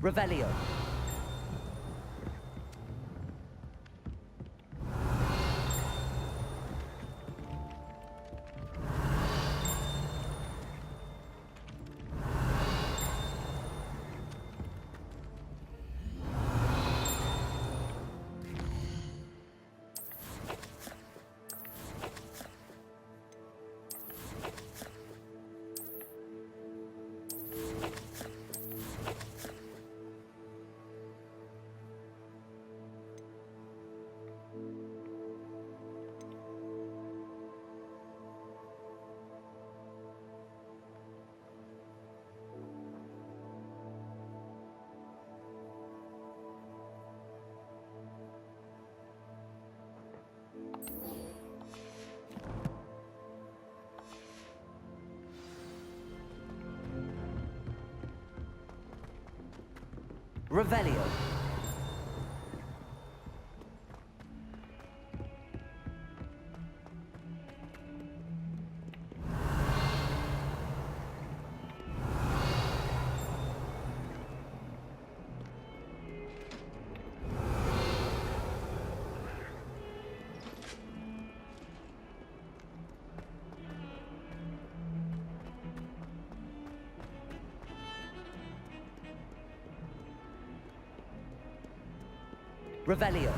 Revelio. Revelio. Revelio.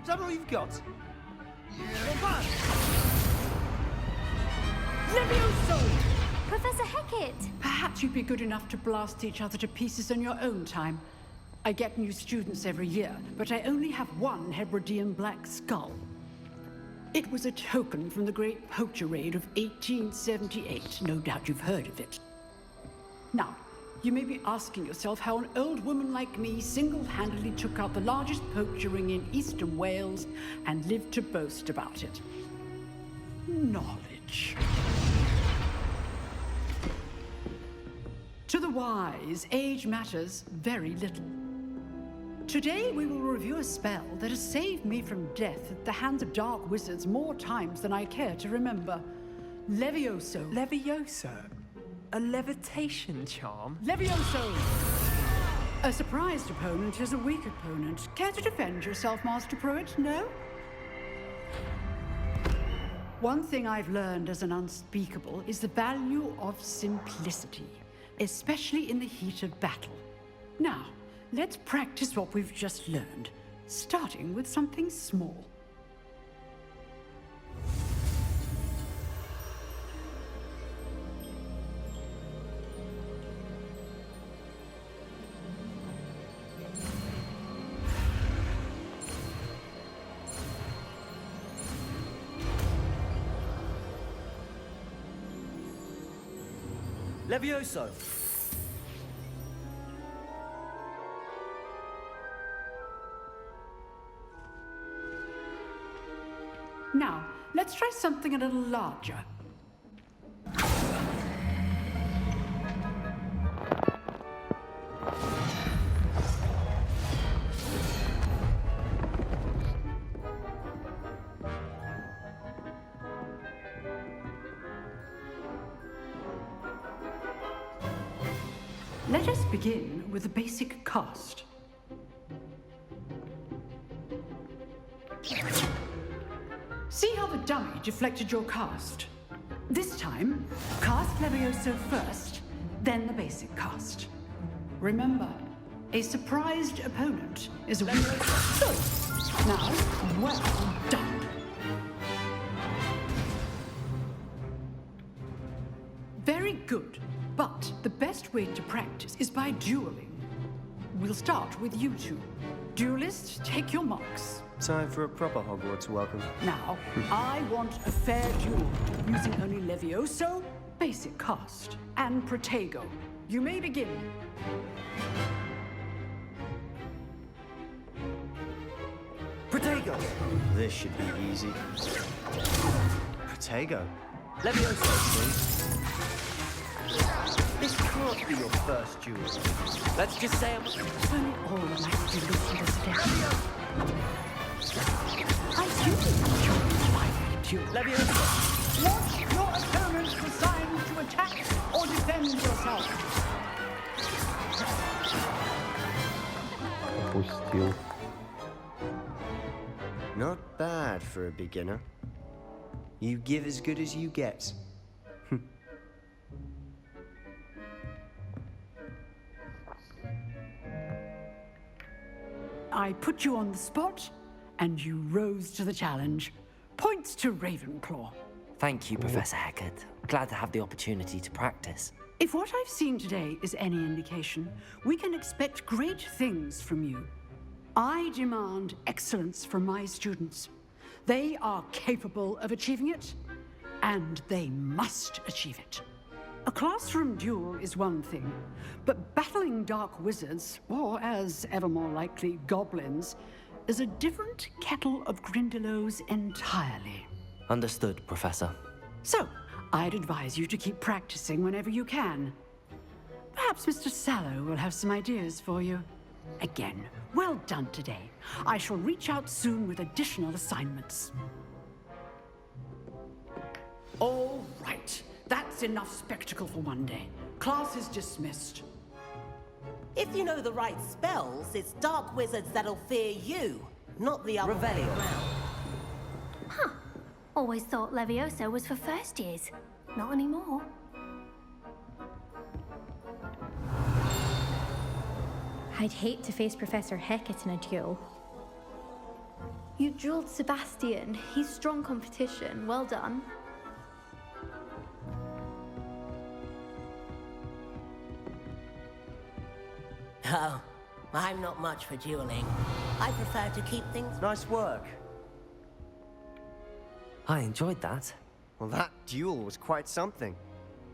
Is that all you've got? Levioso! Professor Hecat! Perhaps you'd be good enough to blast each other to pieces in your own time. I get new students every year, but I only have one Hebridean black skull. It was a token from the Great Poacher Raid of 1878. No doubt you've heard of it. Now, you may be asking yourself how an old woman like me single-handedly took out the largest poacher ring in eastern Wales and lived to boast about it. Knowledge. To the wise, age matters very little. Today we will review a spell that has saved me from death at the hands of dark wizards more times than I care to remember. Levioso. Levioso? A levitation charm? Levioso! A surprised opponent is a weak opponent. Care to defend yourself, Master Pruitt? No? One thing I've learned as an unspeakable is the value of simplicity, especially in the heat of battle. Now, let's practice what we've just learned, starting with something small. Levioso. Now, let's try something a little larger. Let us begin with the basic cast. See how the dummy deflected your cast? This time, cast Levioso first, then the basic cast. Remember, a surprised opponent is a weak. So, now, well done. Very good, but the best way to practice is by dueling. We'll start with you two. Duelists, take your marks. Time for a proper Hogwarts welcome. Now, I want a fair duel, using only Levioso basic cast, and Protego. You may begin. Protego! This should be easy. Protego. Levioso, please. This can't be your first duel. Let's just say I'm... We all like to be looked at as death. I do enjoy my duel. Levioso. Watch your opponent's assigned to attack or defend yourself. Опустил. Not bad for a beginner. You give as good as you get. I put you on the spot, and you rose to the challenge. Points to Ravenclaw. Thank you, Professor Hecat. Glad to have the opportunity to practice. If what I've seen today is any indication, we can expect great things from you. I demand excellence from my students. They are capable of achieving it, and they must achieve it. A classroom duel is one thing, but battling dark wizards, or as ever more likely, goblins, is a different kettle of Grindylows entirely. Understood, Professor. So, I'd advise you to keep practicing whenever you can. Perhaps Mr. Sallow will have some ideas for you. Again, well done today. I shall reach out soon with additional assignments. All right. That's enough spectacle for one day. Class is dismissed. If you know the right spells, it's dark wizards that'll fear you, not the other way around. Huh. Always thought Levioso was for first years. Not anymore. I'd hate to face Professor Hecat in a duel. You drilled Sebastian. He's strong competition. Well done. Oh, I'm not much for dueling. I prefer to keep things... Nice work. I enjoyed that. Well, that duel was quite something.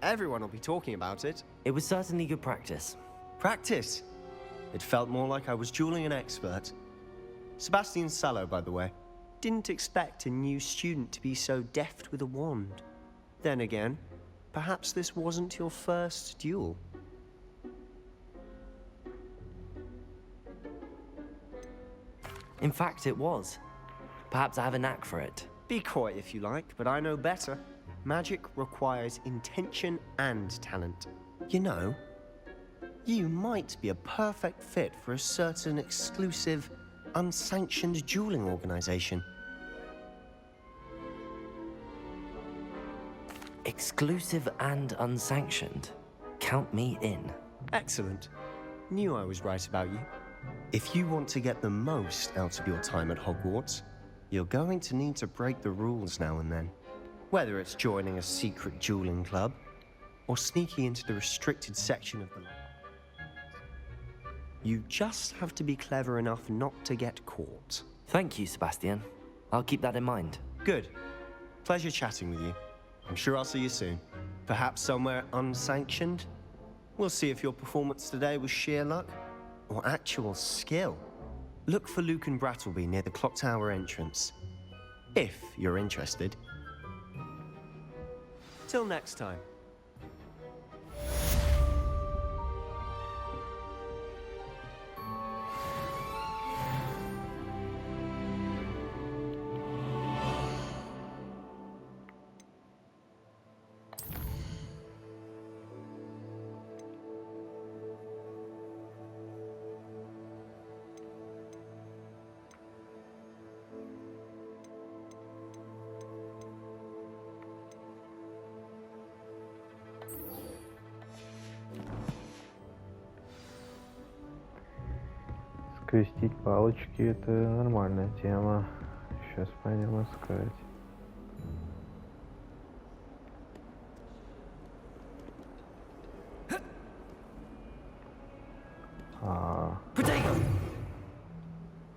Everyone will be talking about it. It was certainly good practice. Practice. It felt more like I was dueling an expert. Sebastian Sallow, by the way. Didn't expect a new student to be so deft with a wand. Then again, perhaps this wasn't your first duel. In fact, it was. Perhaps I have a knack for it. Be coy if you like, but I know better. Magic requires intention and talent. You know, you might be a perfect fit for a certain exclusive, unsanctioned dueling organization. Exclusive and unsanctioned. Count me in. Excellent. Knew I was right about you. If you want to get the most out of your time at Hogwarts, you're going to need to break the rules now and then. Whether it's joining a secret dueling club, or sneaking into the restricted section of the lab. You just have to be clever enough not to get caught. Thank you, Sebastian. I'll keep that in mind. Good. Pleasure chatting with you. I'm sure I'll see you soon. Perhaps somewhere unsanctioned? We'll see if your performance today was sheer luck or actual skill. Look for Luke and Brattleby near the clock tower entrance. If you're interested. Till next time. Скрестить палочки — это нормальная тема. Сейчас пойдем искать.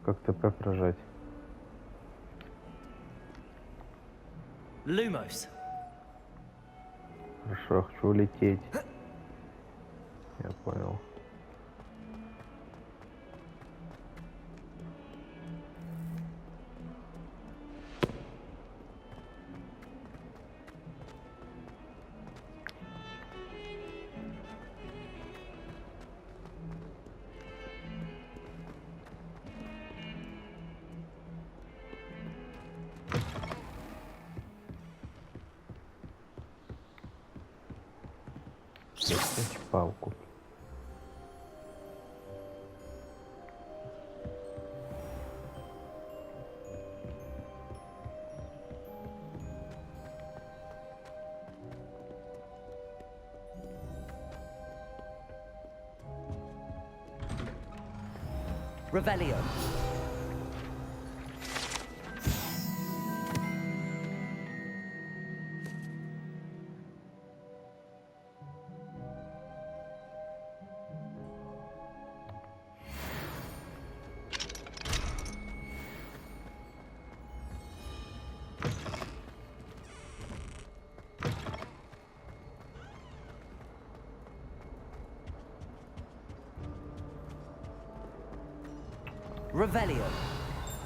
Как ТП прожать? Lumos. Хорошо, хочу улететь. Я понял. Достать палку. Revelio. Revelio.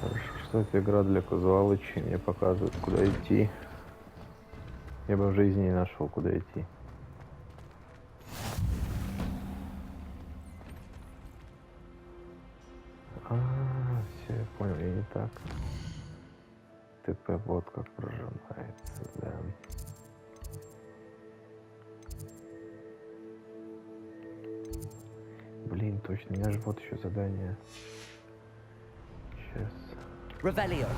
Хорошо, что это игра для казуалычей, мне показывают, куда идти. Я бы в жизни не нашел, куда идти. Все, я понял, я не так. ТП вот как прожимается, да. Блин, точно, у меня же вот еще задание. Сейчас. Revelio.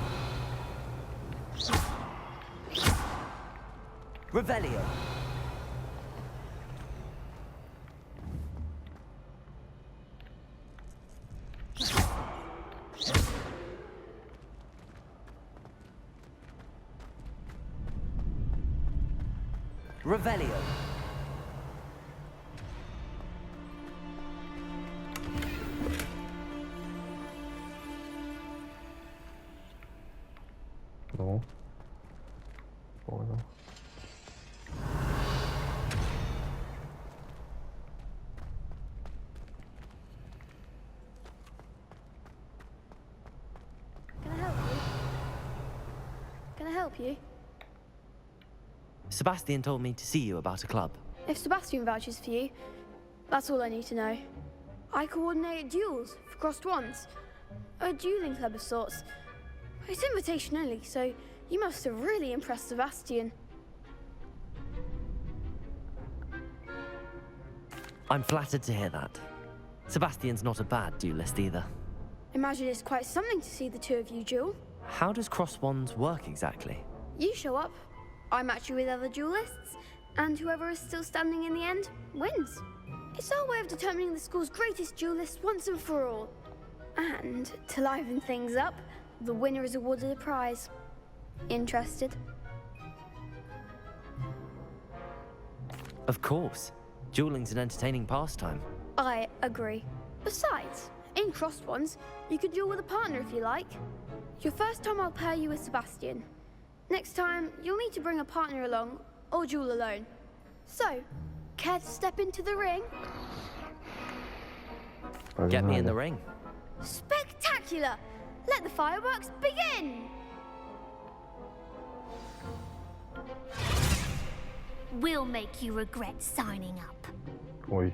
Revelio. Revelio. Ну, понял. Can I help you? Can I help you? Sebastian told me to see you about a club. If Sebastian vouches for you, that's all I need to know. I coordinate duels for crossed wands. A dueling club of sorts. It's invitation only, so you must have really impressed Sebastian. I'm flattered to hear that. Sebastian's not a bad duelist either. Imagine it's quite something to see the two of you duel. How does cross wands work exactly? You show up, I match you with other duelists, and whoever is still standing in the end wins. It's our way of determining the school's greatest duelist once and for all. And to liven things up, the winner is awarded a prize. Interested? Of course. Dueling's an entertaining pastime. I agree. Besides, in crossed ones, you could duel with a partner if you like. Your first time I'll pair you with Sebastian. Next time, you'll need to bring a partner along, or duel alone. So, care to step into the ring? Get me in the Погнали. ring. Spectacular! Let the fireworks begin! We'll make you regret signing up. Ой.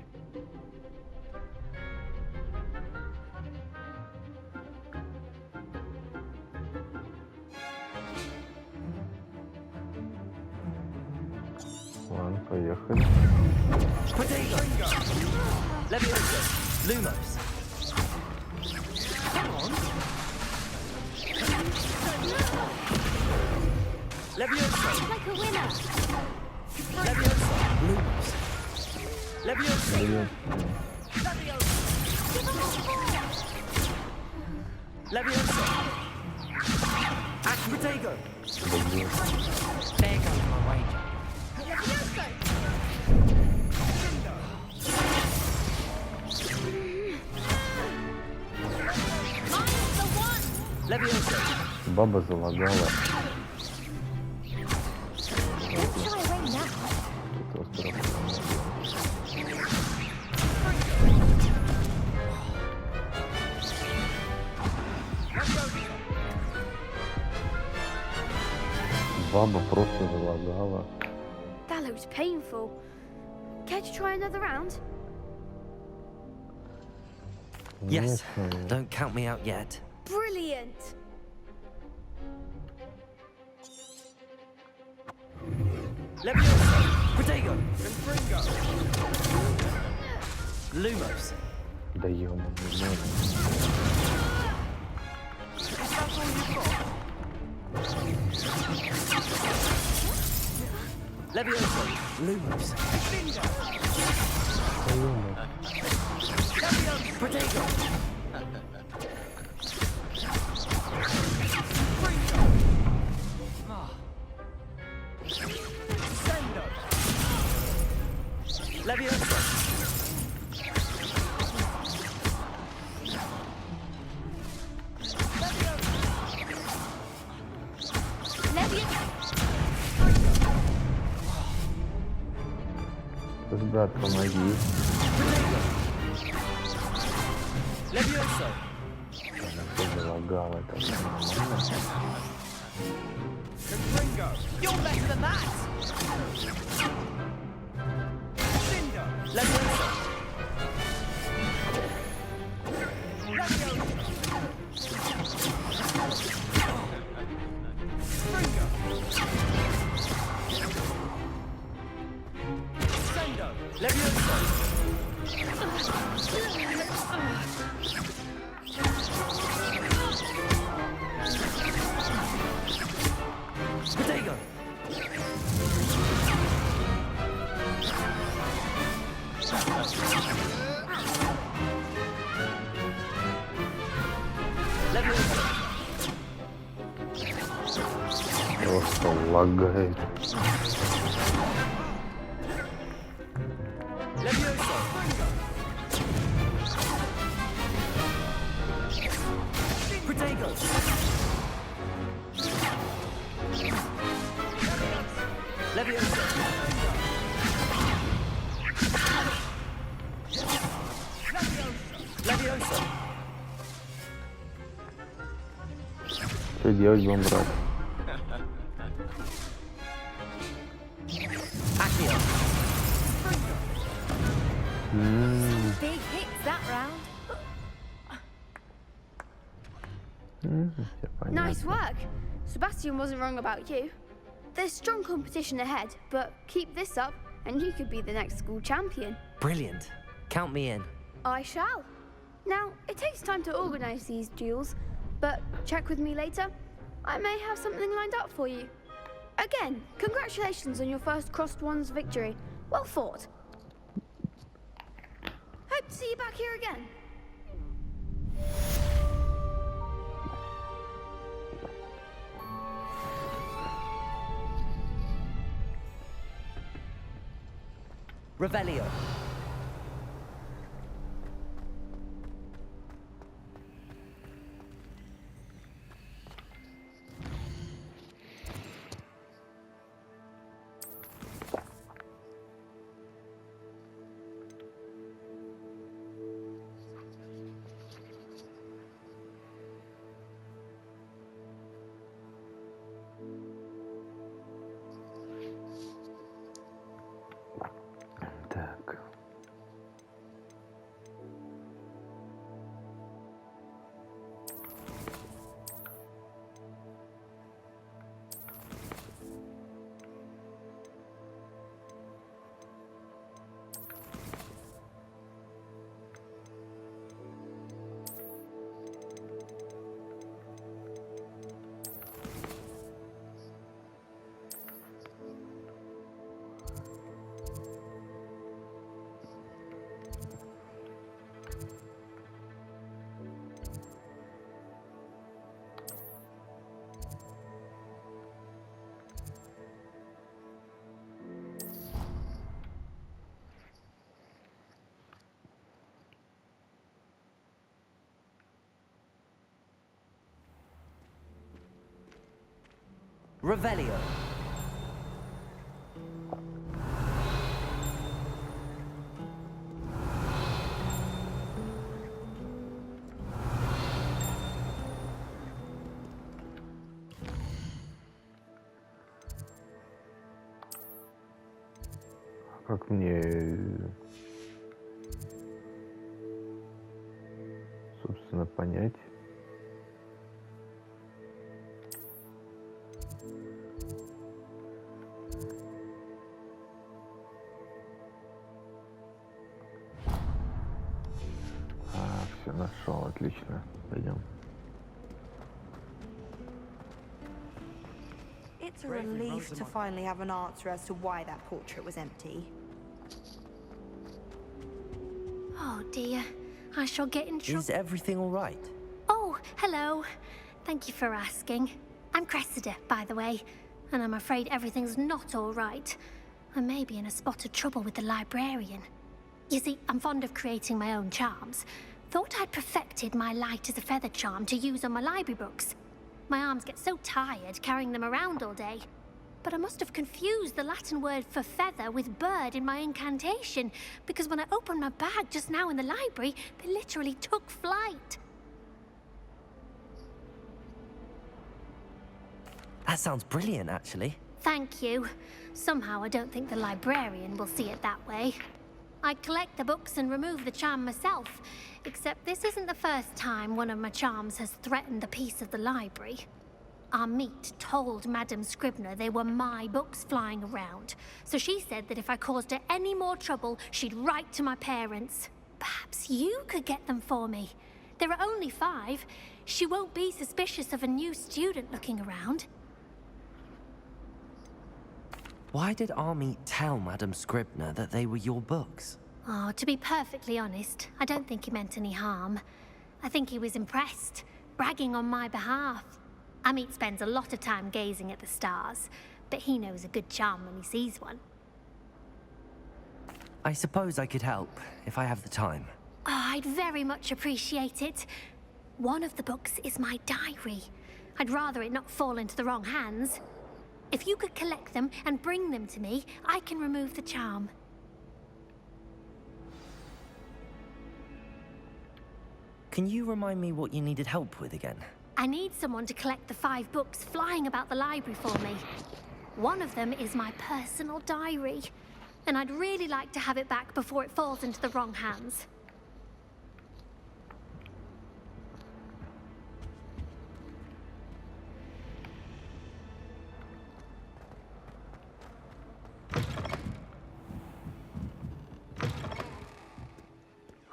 Ладно, поехали. Potato! Levioso! Lumos! Come on! Levioso! Like a winner. Levioso! Lumos! Levioso! Блин. Levioso! Act Potato! Блин. There goes my wager. Levioso! Баба залагала. Don't shy away now. Тут Баба просто залагала. That looked painful. Care to try another round? Yes. Конечно. Don't count me out yet. Brilliant! Leviosa! Protego! Lumos! Да ё-моё. Leviosa! Lumos! Protego! Leviosa! Ребят, помоги. Leviosa! Она тоже лагала, это нормально. You're better than that! Leviosa! Leviosa! Protego! Leviosa! Просто лагает. Leviosa! Protego! Leviosa! Leviosa! Что делать будем, брат? Accio! Big hits that round. Все понятно. Nice work. Sebastian wasn't wrong about you. There's strong competition ahead, but keep this up and you could be the next school champion. Brilliant. Count me in. I shall. Now, it takes time to organise these duels, but check with me later. I may have something lined up for you. Again, congratulations on your first Crossed Ones victory. Well fought. Hope to see you back here again. Revelio. Так. Revelio. Как мне, собственно, понять? Все нашел, отлично. Пойдем. It's a relief to finally have an answer as to why that portrait was empty. Oh dear, I shall get in trouble. Is everything all right? Oh, hello. Thank you for asking. I'm Cressida, by the way, and I'm afraid everything's not all right. I may be in a spot of trouble with the librarian. You see, I'm fond of creating my own charms. Thought I'd perfected my light as a feather charm to use on my library books. My arms get so tired carrying them around all day. But I must have confused the Latin word for feather with bird in my incantation, because when I opened my bag just now in the library, they literally took flight. That sounds brilliant, actually. Thank you. Somehow I don't think the librarian will see it that way. I collect the books and remove the charm myself, except this isn't the first time one of my charms has threatened the peace of the library. Our meet told Madame Scribner they were my books flying around, so she said that if I caused her any more trouble, she'd write to my parents. Perhaps you could get them for me. There are only 5. She won't be suspicious of a new student looking around. Why did Army tell Madame Scribner that they were your books? Oh, to be perfectly honest, I don't think he meant any harm. I think he was impressed, bragging on my behalf. Amit spends a lot of time gazing at the stars, but he knows a good charm when he sees one. I suppose I could help, if I have the time. Oh, I'd very much appreciate it. One of the books is my diary. I'd rather it not fall into the wrong hands. If you could collect them and bring them to me, I can remove the charm. Can you remind me what you needed help with again? I need someone to collect the 5 books flying about the library for me. One of them is my personal diary, and I'd really like to have it back before it falls into the wrong hands.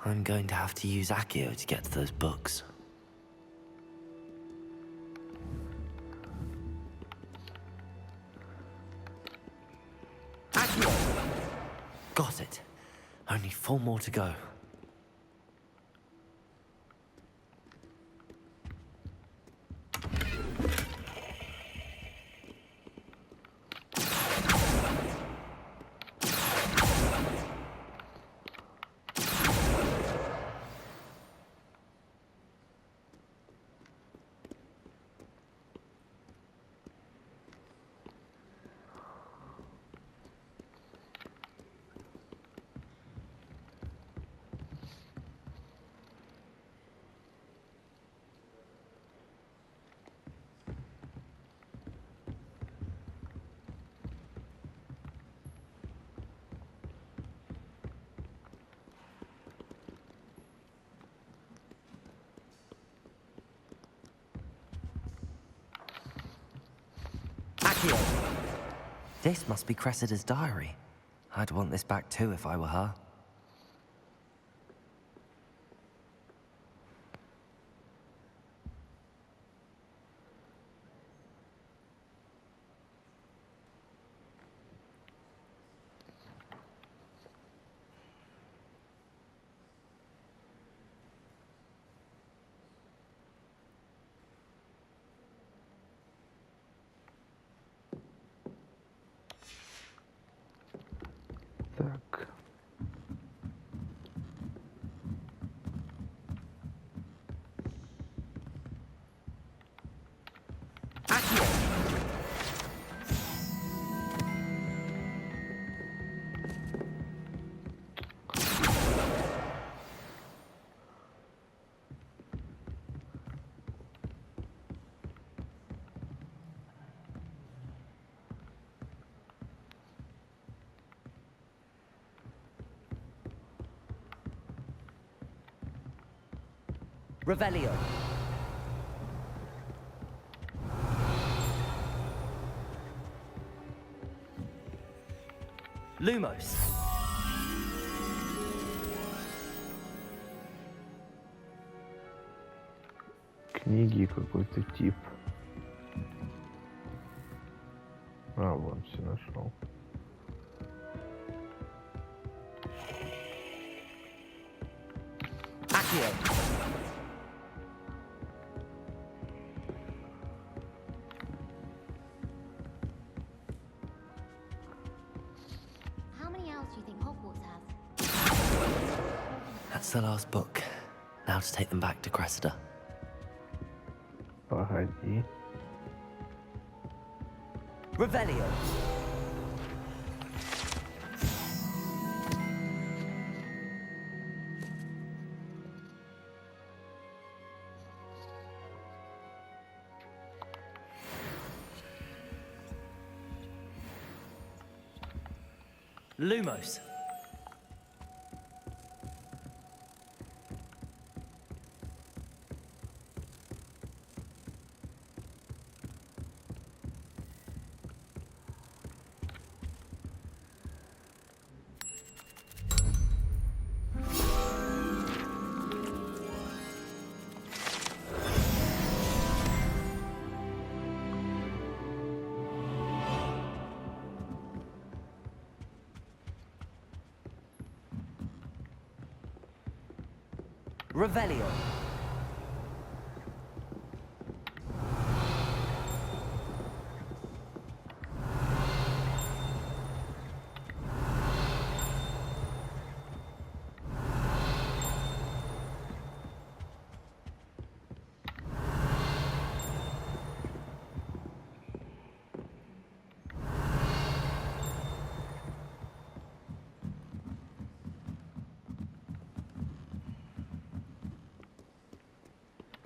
I'm going to have to use Accio to get to those books. Accio! Got it. Only 4 more to go. Accio! This must be Cressida's diary. I'd want this back too if I were her. Так. Revelio. Lumos. Книги какой-то тип. А, вон, все нашел. Accio. How many owls do you think Hogwarts has? That's the last book. Now to take them back to Cressida. Погоди. Revelio. Lumos. Revelio.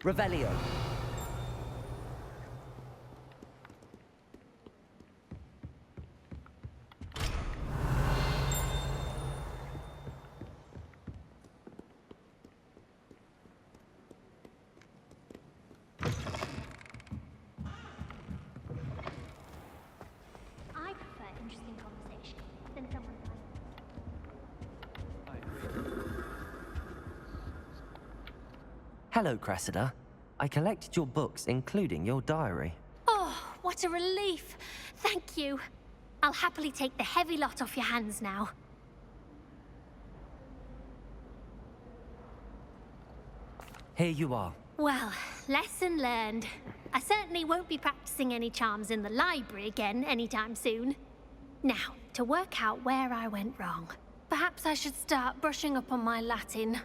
Revelio. I prefer interesting conversation than someone dying. Hello, Cressida. I collected your books, including your diary. Oh, what a relief. Thank you. I'll happily take the heavy lot off your hands now. Here you are. Well, lesson learned. I certainly won't be practicing any charms in the library again anytime soon. Now, to work out where I went wrong. Perhaps I should start brushing up on my Latin.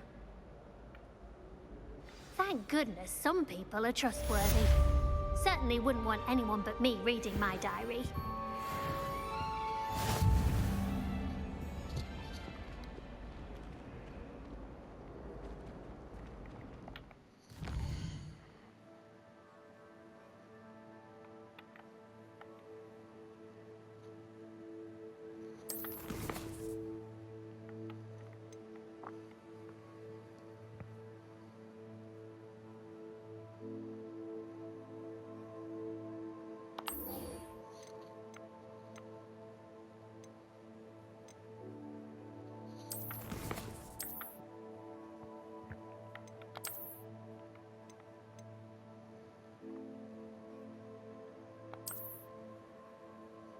Thank goodness some people are trustworthy. Certainly wouldn't want anyone but me reading my diary.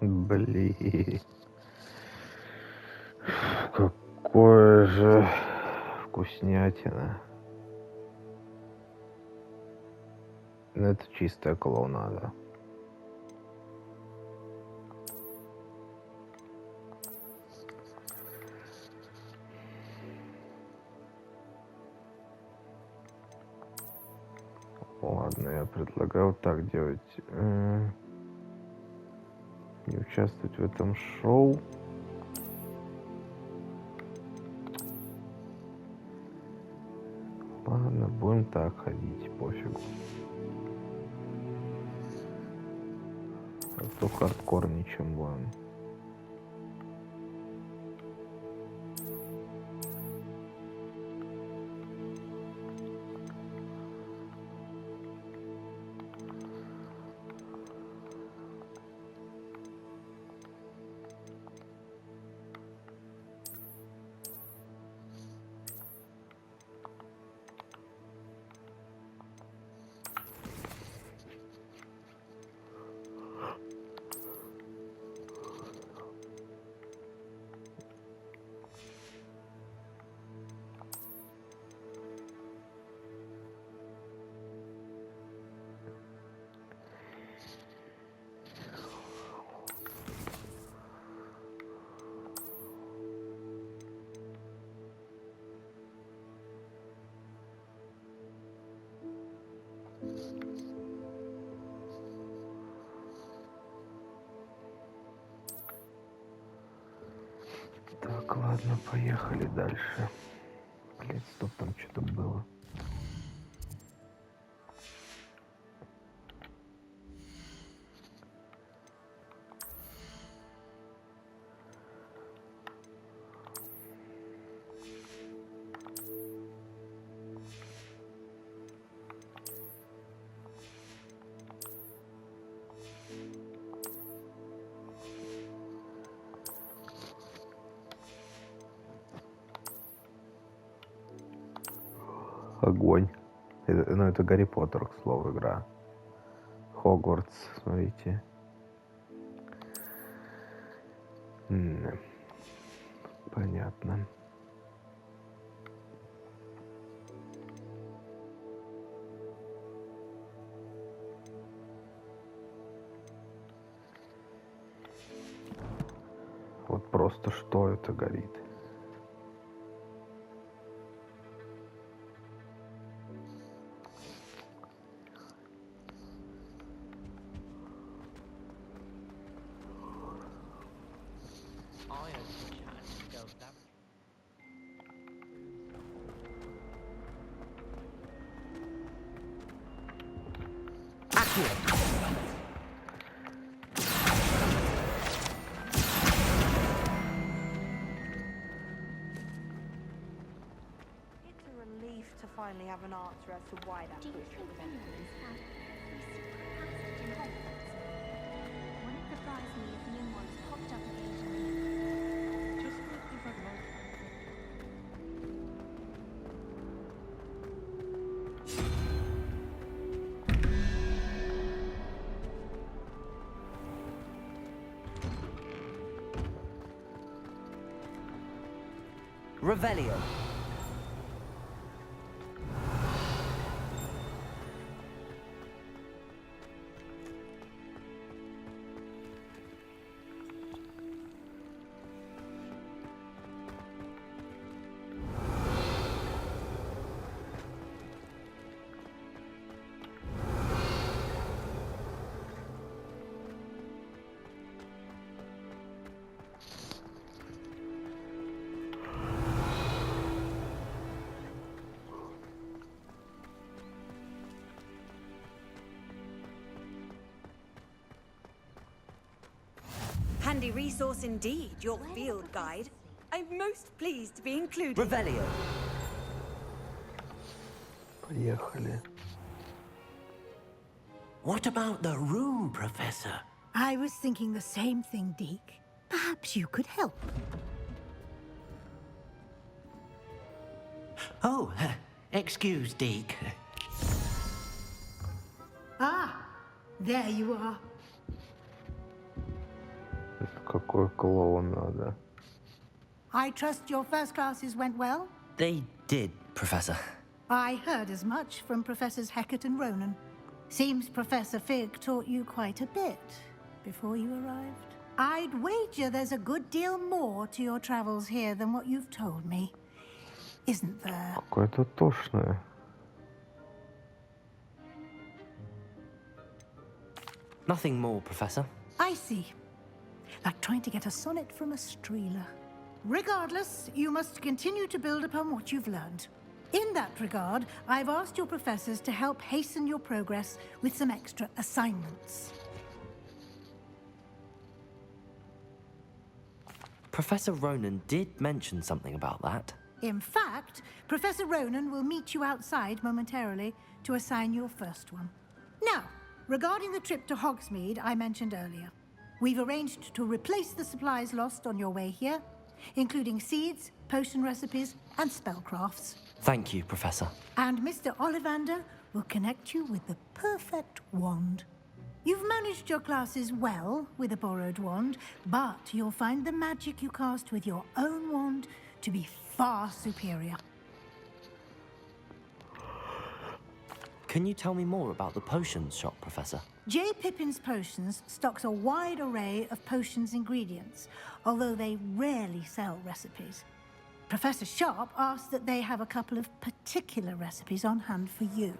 Блин. Какое же вкуснятина. Ну, это чистая клоунада. Ладно, я предлагаю вот так делать. Не участвовать в этом шоу. Ладно, будем так ходить, пофигу. А то хардкорничаем будем. Ладно, поехали дальше. Блин, стоп, там что-то было. Огонь. Ну, это Гарри Поттер, к слову, игра. Хогвартс, смотрите. Понятно. Вот просто что это горит? It's a relief to finally have an answer as to why that Do you portrait think was anyone empty. has found every secret passage in Hogwarts? Wouldn't surprise me if new ones popped up occasionally. Just a different light. Revelio. Handy resource indeed, your field guide. I'm most pleased to be included. Revelio. Поехали. What about the room, Professor? I was thinking the same thing, Deke. Perhaps you could help. Oh, excuse, Deke. Ah, there you are. Какой клоун надо? I trust your first classes went well? They did, Professor. I heard as much from Professors Hecat and Ronan. Seems Professor Fig taught you quite a bit before you arrived. I'd wager there's a good deal more to your travels here than what you've told me. Isn't there? Какое-то тошное. Nothing more, Professor. I see. Like trying to get a sonnet from a streeler. Regardless, you must continue to build upon what you've learned. In that regard, I've asked your professors to help hasten your progress with some extra assignments. Professor Ronan did mention something about that. In fact, Professor Ronan will meet you outside momentarily to assign your first one. Now, regarding the trip to Hogsmeade I mentioned earlier, we've arranged to replace the supplies lost on your way here, including seeds, potion recipes, and spellcrafts. Thank you, Professor. And Mr. Ollivander will connect you with the perfect wand. You've managed your classes well with a borrowed wand, but you'll find the magic you cast with your own wand to be far superior. Can you tell me more about the potions shop, Professor? J. Pippin's Potions stocks a wide array of potions ingredients, although they rarely sell recipes. Professor Sharp asked that they have a couple of particular recipes on hand for you.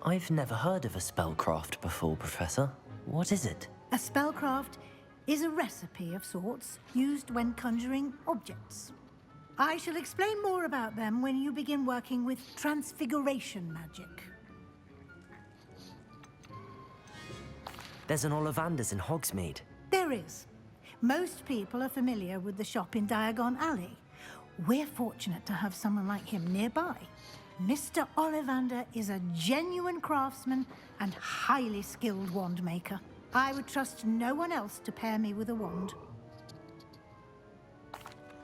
I've never heard of a spellcraft before, Professor. What is it? A spellcraft is a recipe of sorts used when conjuring objects. I shall explain more about them when you begin working with transfiguration magic. There's an Ollivander's in Hogsmeade. There is. Most people are familiar with the shop in Diagon Alley. We're fortunate to have someone like him nearby. Mr. Ollivander is a genuine craftsman and highly skilled wand maker. I would trust no one else to pair me with a wand.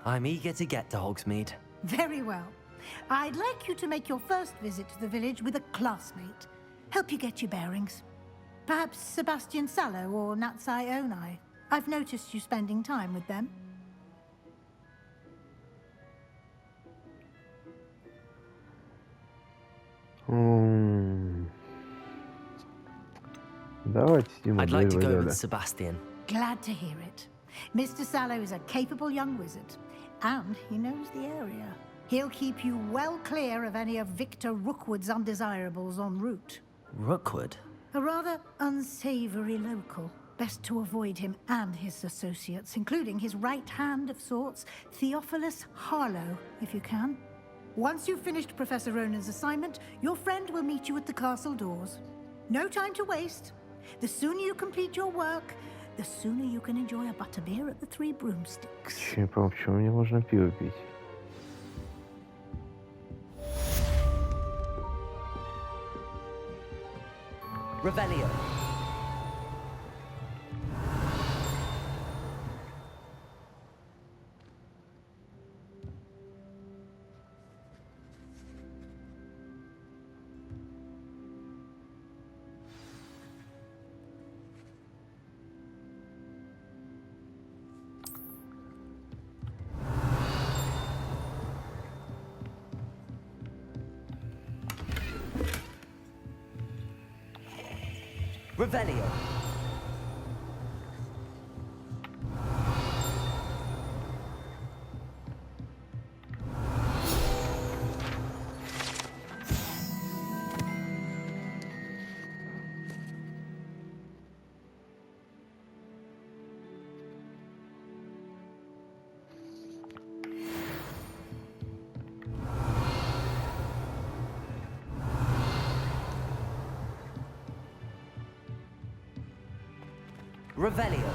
I'm eager to get to Hogsmeade. Very well. I'd like you to make your first visit to the village with a classmate. Help you get your bearings. Perhaps Sebastian Sallow or Natsai Onai. I've noticed you spending time with them. Давайте с Димой I'd like to go дядя. with Sebastian. Glad to hear it. Mr. Sallow is a capable young wizard, and he knows the area. He'll keep you well clear of any of Victor Rookwood's undesirables en route. Rookwood? A rather unsavory local. Best to avoid him and his associates, including his right hand of sorts, Theophilus Harlow, if you can. Once you've finished Professor Ronan's assignment, your friend will meet you at the castle doors. No time to waste. The sooner you complete your work, the sooner you can enjoy a butterbeer at the Three Broomsticks. Я не помню, почему мне можно пиво пить. Revelio. Revelio. Revelio.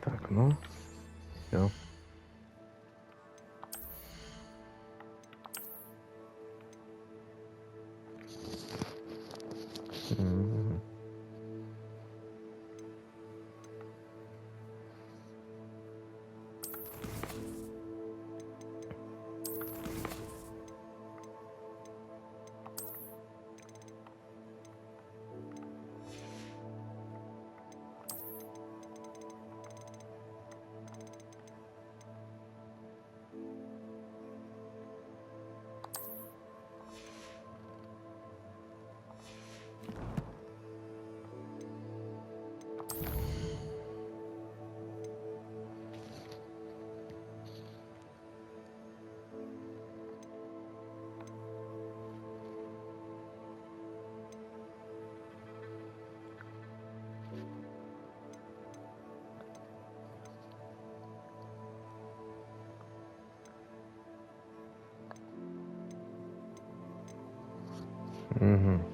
Так, ну, все. Угу.